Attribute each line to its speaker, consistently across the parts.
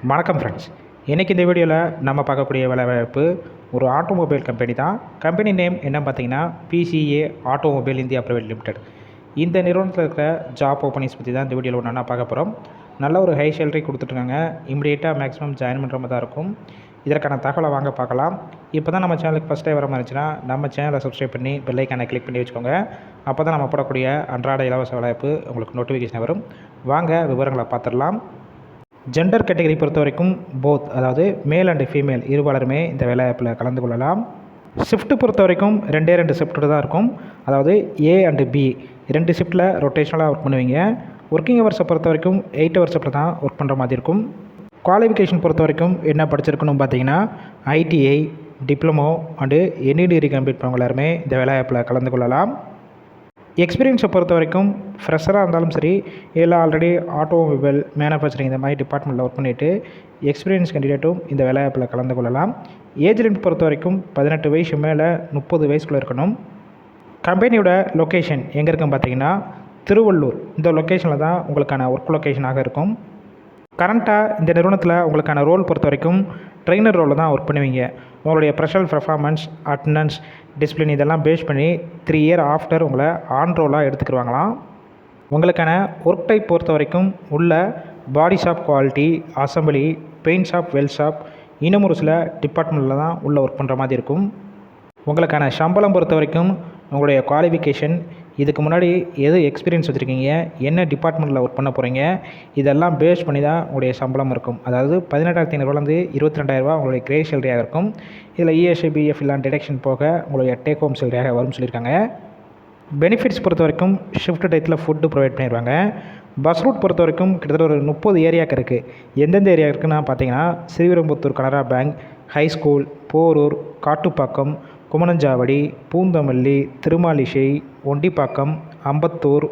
Speaker 1: வணக்கம் ஃப்ரெண்ட்ஸ். இன்றைக்கி இந்த வீடியோவில் நம்ம பார்க்கக்கூடிய வேலைவாய்ப்பு ஒரு ஆட்டோமொபைல் கம்பெனி தான். கம்பெனி நேம் என்ன பார்த்தீங்கன்னா PCA automobile India private limited. இந்த நிறுவனத்தில் இருக்கிற ஜாப் ஓப்பனிங்ஸ் பற்றி தான் இந்த வீடியோவில் ஒன்றா பார்க்க போகிறோம். நல்ல ஒரு ஹை சேலரி கொடுத்துட்ருக்காங்க. இமிடியேட்டாக மேக்ஸிமம் ஜாயின் பண்ணுற மாதிரி தான் இருக்கும். இதற்கான தகவலை வாங்க பார்க்கலாம். இப்போ தான் நம்ம சேனலுக்கு ஃபஸ்ட் டைம் வர மாதிரி இருந்துச்சுன்னா நம்ம சேனலை சப்ஸ்கிரைப் பண்ணி பெல் ஐக்கானை கிளிக் பண்ணி வச்சுக்கோங்க. அப்போ தான் நம்ம போடக்கூடிய அன்றாட இலவச வேலைவாய்ப்பு உங்களுக்கு நோட்டிஃபிகேஷன் வரும். வாங்க விவரங்களை பார்த்துடலாம். ஜெண்டர் கேட்டகரி பொறுத்த வரைக்கும் போத், அதாவது மேல் அண்ட் ஃபீமேல் இருபாலருமே இந்த வேலைவாய்ப்பில் கலந்து கொள்ளலாம். ஷிஃப்ட்டு பொறுத்த வரைக்கும் ரெண்டு ஷிஃப்ட்டு தான் இருக்கும். அதாவது A அண்ட் B 2 ஷிஃப்ட்டில் ரொட்டேஷனலாக ஒர்க் பண்ணுவீங்க. ஒர்க்கிங் ஹவர்ஸை பொறுத்த வரைக்கும் 8 ஹவர்ஸ் ஷிஃப்ட்டில் தான் ஒர்க் பண்ணுற மாதிரி இருக்கும். குவாலிஃபிகேஷன் பொறுத்த வரைக்கும் என்ன படிச்சிருக்கணும் பார்த்தீங்கன்னா ITI, diploma and any degree complete பண்ணவங்க எல்லாருமே இந்த வேலைவாய்ப்பில் கலந்து கொள்ளலாம். எக்ஸ்பீரியன்ஸை பொறுத்த வரைக்கும் ஃப்ரெஷராக இருந்தாலும் சரி, இல்லை ஆல்ரெடி ஆட்டோமொபைல் மேனுஃபேக்சரிங் இந்த மாதிரி டிபார்ட்மெண்ட்டில் ஒர்க் பண்ணிவிட்டு எக்ஸ்பீரியன்ஸ் கேண்டிடேட்டும் இந்த வேலைவாய்ப்பில் கலந்து கொள்ளலாம். ஏஜ் லிமிட் பொறுத்த வரைக்கும் 18 வயசு மேலே 30 வயசுக்குள்ளே இருக்கணும். கம்பெனியோட லொக்கேஷன் எங்கே இருக்குன்னு பார்த்தீங்கன்னா திருவள்ளூர். இந்த லொக்கேஷனில் தான் உங்களுக்கான ஒர்க் லொக்கேஷனாக இருக்கும். கரண்ட்டாக இந்த நிறுவனத்தில் உங்களுக்கான ரோல் பொறுத்த வரைக்கும் ட்ரெயினர் ரோலில் தான் ஒர்க் பண்ணுவீங்க. உங்களுடைய ப்ரெஷர் பெர்ஃபார்மன்ஸ், அட்டண்டன்ஸ், டிசிப்ளின் இதெல்லாம் பேஸ் பண்ணி 3 இயர் ஆஃப்டர் உங்களை ஆன் ரோலாக எடுத்துக்கிடுவாங்களாம். உங்களுக்கான ஒர்க் டைப் பொறுத்த வரைக்கும் உள்ள body shop, quality, assembly, paint shop, weld shop, இன்னும் ஒரு சில டிபார்ட்மெண்ட்டில் தான் உள்ளே ஒர்க் பண்ணுற மாதிரி இருக்கும். உங்களுக்கான சம்பளம் பொறுத்த வரைக்கும் உங்களுடைய குவாலிஃபிகேஷன், இதுக்கு முன்னாடி எது எக்ஸ்பீரியன்ஸ் வச்சுருக்கீங்க, என்ன டிபார்ட்மெண்ட்டில் ஒர்க் பண்ண போகிறீங்க, இதெல்லாம் பேஸ் பண்ணி தான் உங்களுடைய சம்பளம் இருக்கும். அதாவது 18,500 22,000 உங்களுடைய கிரே சேலரியாக இருக்கும். இதில் ESI, BF எல்லாம் டிடக்ஷன் போக உங்களுடைய டேக் ஹோம் சேலரியாக வரும்னு சொல்லியிருக்காங்க. பெனிஃபிட்ஸ் பொறுத்த வரைக்கும் ஷிஃப்ட் டயத்தில் ஃபுட்டு ப்ரொவைட் பண்ணிடுவாங்க. பஸ் ரூட் பொறுத்த வரைக்கும் கிட்டத்தட்ட ஒரு 30 ஏரியாவுக்கு இருக்குது. எந்தெந்த ஏரியா இருக்குன்னா பார்த்தீங்கன்னா Sriperumbudur Canara bank, high school, Porur, Kattupakkam, Kumananchavadi, Poonamallee, Thirumazhisai, Ondipakkam, Ambattur,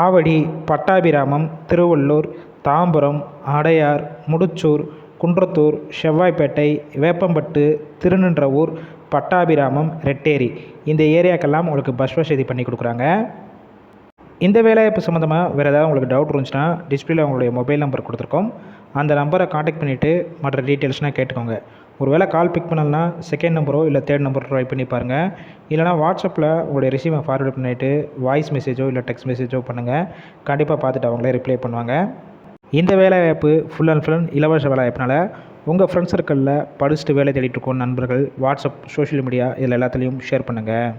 Speaker 1: Avadi, Pattabiram, Tiruvallur, Tambaram, Adyar, Mudichur, Kundrathur, Sevvapet, Veppampattu, Thirunindravur, Pattabiram, Retteri இந்த ஏரியாக்கெல்லாம் உங்களுக்கு பஸ் வசதி பண்ணி கொடுக்குறாங்க. இந்த வேலைவாய்ப்பு சம்மந்தமாக வேறு ஏதாவது உங்களுக்கு டவுட் இருந்துச்சுன்னா டிஸ்பிளேல உங்களுடைய மொபைல் நம்பர் கொடுத்துருக்கோம். அந்த நம்பரை காண்டாக்ட் பண்ணிவிட்டு மற்ற டீட்டெயில்ஸ்னால் கேட்டுக்கோங்க. ஒரு வேளை கால் பிக் பண்ணலன்னா செகண்ட் நம்பரோ இல்லை தேர்ட் நம்பரோ ட்ரை பண்ணி பாருங்கள். இல்லைனா வாட்ஸ்அப்பில் உங்களுடைய ரெஸ்யூமை ஃபார்வர்ட் பண்ணிவிட்டு வாய்ஸ் மெசேஜோ இல்லை டெக்ஸ்ட் மெசேஜோ பண்ணுங்கள். கண்டிப்பாக பார்த்துட்டு அவங்களே ரிப்ளை பண்ணுவாங்க. இந்த வேலைவாய்ப்பு ஃபுல் அண்ட் ஃபுல் இலவச வேலைவாய்ப்புனால உங்கள் ஃப்ரெண்ட்ஸ் சர்க்கிளில் படிச்சுட்டு வேலை தேடிட்டு இருக்கோம் நண்பர்கள் வாட்ஸ்அப், சோஷியல் மீடியா இதில் எல்லாத்துலேயும் ஷேர் பண்ணுங்கள்.